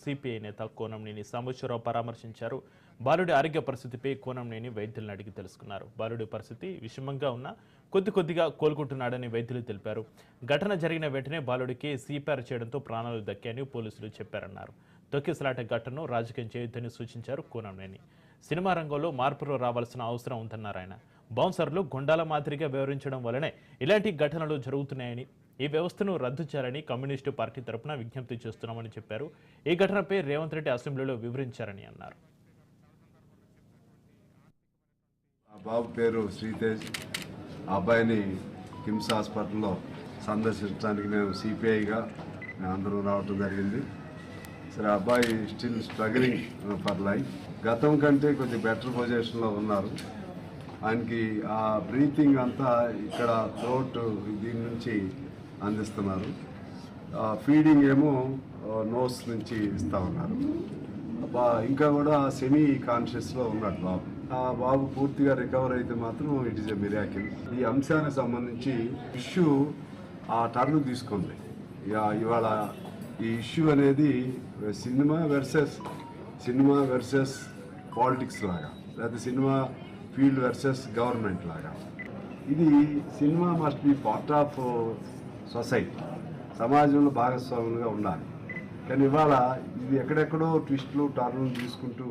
CPI నేత కోనంనేని సాంబశివరావు పరామర్శించారు. బాలుడి ఆరోగ్య పరిస్థితిపై కోనంనేని వైద్యులను అడిగి తెలుసుకున్నారు. బాలుడి పరిస్థితి విషమంగా ఉన్నా కొద్దిగా కోలుకుంటున్నాడని వైద్యులు తెలిపారు. ఘటన జరిగిన వెంటనే బాలుడికి సిపిఆర్ చేయడంతో ప్రాణాలు దక్కాయని పోలీసులు చెప్పారన్నారు. తొక్కిసలాట ఘటనను రాజకీయం చేయొద్దని సూచించారు కోనంనేని. సినిమా రంగంలో మార్పులు రావాల్సిన అవసరం ఉందన్నారు ఆయన. బౌన్సర్లు గుండాల మాదిరిగా వ్యవహరించడం వల్లనే ఇలాంటి ఘటనలు జరుగుతున్నాయని, ఈ వ్యవస్థను రద్దు చేయాలని కమ్యూనిస్టు పార్టీ తరపున విజ్ఞప్తి చేస్తున్నామని చెప్పారు. ఈ ఘటనపై రేవంత్ రెడ్డి అసెంబ్లీలో వివరించారని అన్నారు. బాబు పేరు శ్రీతేజ్. అబ్బాయిని కిమ్స్ హాస్పిటల్లో సందర్శించడానికి మేము సిపిఐగా అందరూ రావడం జరిగింది. సరే, అబ్బాయి స్టిల్ స్ట్రగలింగ్ ఫర్ లైఫ్. గతం కంటే కొద్ది బెటర్ పొజిషన్లో ఉన్నారు. ఆయనకి ఆ బ్రీతింగ్ అంతా ఇక్కడ థ్రోట్ దీని నుంచి అందిస్తున్నారు. ఫీడింగ్ ఏమో నోస్ నుంచి ఇస్తూ ఉన్నారు. ఇంకా కూడా సెమీ కాన్షియస్లో ఉన్నాడు బాబు. ఆ బాబు పూర్తిగా రికవర్ అయితే మాత్రం ఇట్ ఈస్ ఎ మిరాకిల్. ఈ అంశానికి సంబంధించి ఇష్యూ ఆ టర్న్ తీసుకుంది. ఇవాళ ఈ ఇష్యూ అనేది సినిమా వర్సెస్ పాలిటిక్స్ లాగా, లేదా సినిమా ఫీల్డ్ వర్సెస్ గవర్నమెంట్ లాగా. ఇది cinema must be part of society, సమాజంలో భాగస్వాములుగా ఉండాలి. కానీ ఇవాళ ఇది ఎక్కడెక్కడో ట్విస్టులు టర్న్లు తీసుకుంటూ